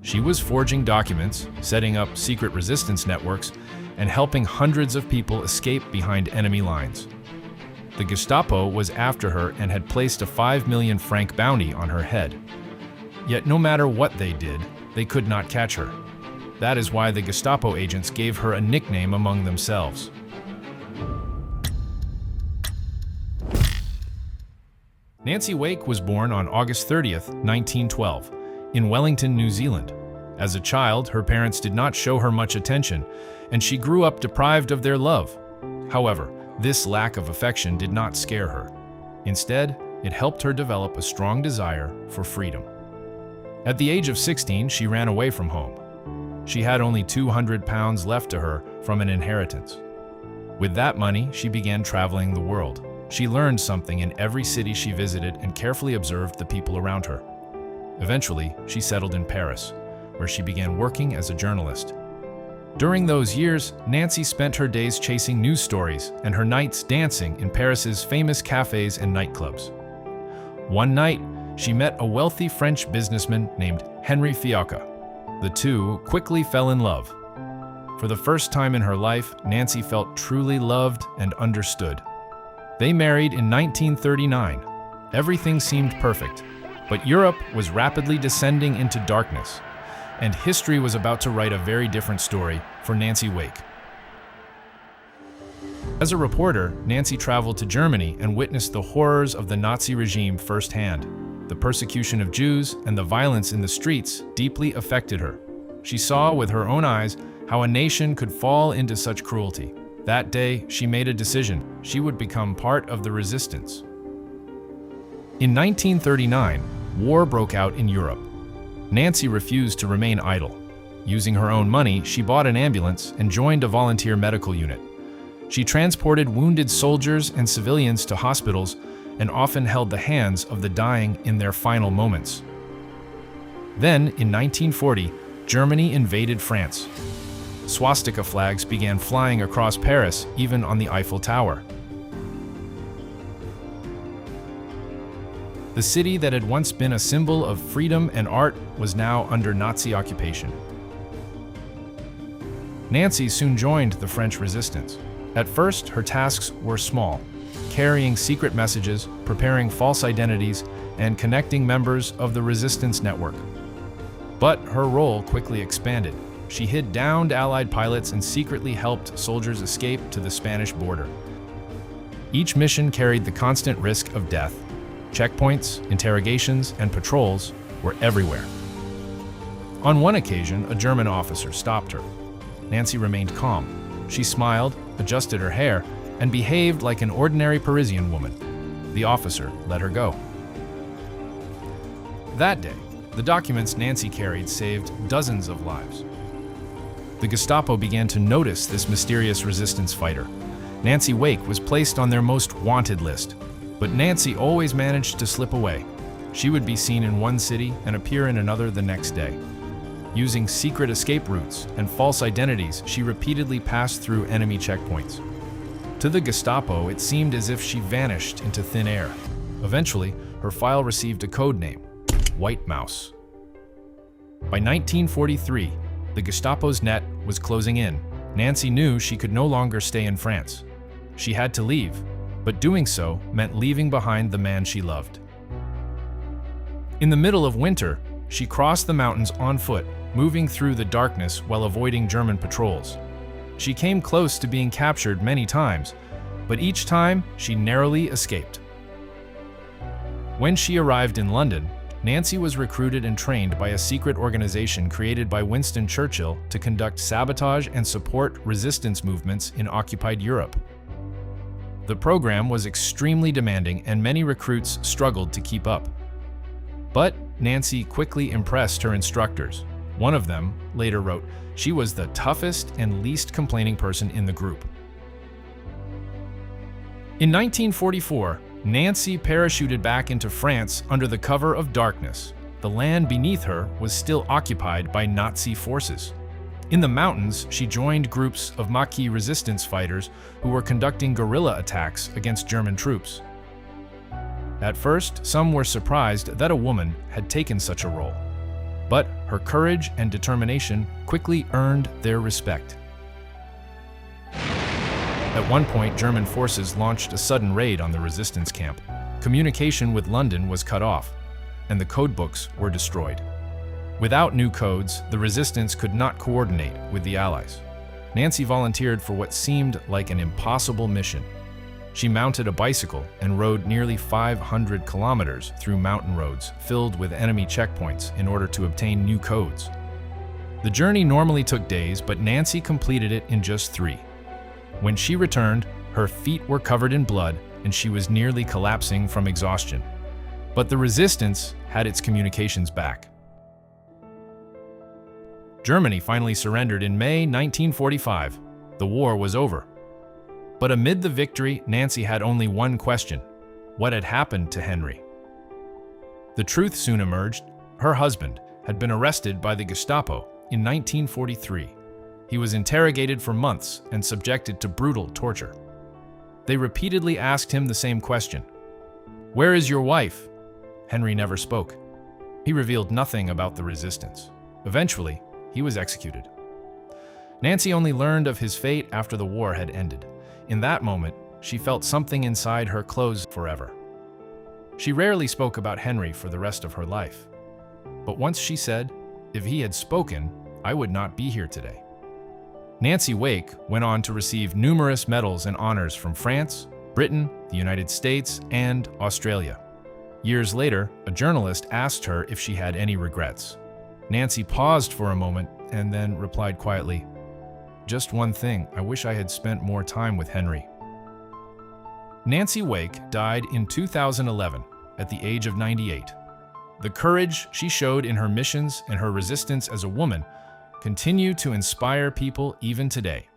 She was forging documents, setting up secret resistance networks, and helping hundreds of people escape behind enemy lines. The Gestapo was after her and had placed a 5 million franc bounty on her head. Yet no matter what they did, they could not catch her. That is why the Gestapo agents gave her a nickname among themselves. Nancy Wake was born on August 30th, 1912, in Wellington, New Zealand. As a child, her parents did not show her much attention, and she grew up deprived of their love. However, this lack of affection did not scare her. Instead, it helped her develop a strong desire for freedom. At the age of 16, she ran away from home. She had only £200 left to her from an inheritance. With that money, she began traveling the world. She learned something in every city she visited and carefully observed the people around her. Eventually, she settled in Paris, where she began working as a journalist. During those years, Nancy spent her days chasing news stories and her nights dancing in Paris's famous cafes and nightclubs. One night, she met a wealthy French businessman named Henri Fiacca. The two quickly fell in love. For the first time in her life, Nancy felt truly loved and understood. They married in 1939. Everything seemed perfect, but Europe was rapidly descending into darkness, and history was about to write a very different story for Nancy Wake. As a reporter, Nancy traveled to Germany and witnessed the horrors of the Nazi regime firsthand. The persecution of Jews and the violence in the streets deeply affected her. She saw with her own eyes how a nation could fall into such cruelty. That day, she made a decision. She would become part of the resistance. In 1939, war broke out in Europe. Nancy refused to remain idle. Using her own money, she bought an ambulance and joined a volunteer medical unit. She transported wounded soldiers and civilians to hospitals and often held the hands of the dying in their final moments. Then, in 1940, Germany invaded France. Swastika flags began flying across Paris, even on the Eiffel Tower. The city that had once been a symbol of freedom and art was now under Nazi occupation. Nancy soon joined the French resistance. At first, her tasks were small, carrying secret messages, preparing false identities, and connecting members of the resistance network. But her role quickly expanded. She hid downed Allied pilots and secretly helped soldiers escape to the Spanish border. Each mission carried the constant risk of death. Checkpoints, interrogations, and patrols were everywhere. On one occasion, a German officer stopped her. Nancy remained calm. She smiled, adjusted her hair, and behaved like an ordinary Parisian woman. The officer let her go. That day, the documents Nancy carried saved dozens of lives. The Gestapo began to notice this mysterious resistance fighter. Nancy Wake was placed on their most wanted list, but Nancy always managed to slip away. She would be seen in one city and appear in another the next day. Using secret escape routes and false identities, she repeatedly passed through enemy checkpoints. To the Gestapo, it seemed as if she vanished into thin air. Eventually, her file received a code name: White Mouse. By 1943, the Gestapo's net was closing in. Nancy knew she could no longer stay in France. She had to leave, but doing so meant leaving behind the man she loved. In the middle of winter, she crossed the mountains on foot, moving through the darkness while avoiding German patrols. She came close to being captured many times, but each time she narrowly escaped. When she arrived in London, Nancy was recruited and trained by a secret organization created by Winston Churchill to conduct sabotage and support resistance movements in occupied Europe. The program was extremely demanding and many recruits struggled to keep up. But Nancy quickly impressed her instructors. One of them later wrote, "She was the toughest and least complaining person in the group." In 1944, Nancy parachuted back into France under the cover of darkness. The land beneath her was still occupied by Nazi forces. In the mountains, she joined groups of Maquis resistance fighters who were conducting guerrilla attacks against German troops. At first, some were surprised that a woman had taken such a role. But her courage and determination quickly earned their respect. At one point, German forces launched a sudden raid on the resistance camp. Communication with London was cut off, and the codebooks were destroyed. Without new codes, the resistance could not coordinate with the Allies. Nancy volunteered for what seemed like an impossible mission. She mounted a bicycle and rode nearly 500 kilometers through mountain roads filled with enemy checkpoints in order to obtain new codes. The journey normally took days, but Nancy completed it in just 3. When she returned, her feet were covered in blood and she was nearly collapsing from exhaustion. But the resistance had its communications back. Germany finally surrendered in May 1945. The war was over. But amid the victory, Nancy had only one question: what had happened to Henry? The truth soon emerged. Her husband had been arrested by the Gestapo in 1943. He was interrogated for months and subjected to brutal torture. They repeatedly asked him the same question: "Where is your wife?" Henry never spoke. He revealed nothing about the resistance. Eventually, he was executed. Nancy only learned of his fate after the war had ended. In that moment, she felt something inside her close forever. She rarely spoke about Henry for the rest of her life. But once she said, "If he had spoken, I would not be here today." Nancy Wake went on to receive numerous medals and honors from France, Britain, the United States, and Australia. Years later, a journalist asked her if she had any regrets. Nancy paused for a moment and then replied quietly, "Just one thing, I wish I had spent more time with Henry." Nancy Wake died in 2011 at the age of 98. The courage she showed in her missions and her resistance as a woman continue to inspire people even today.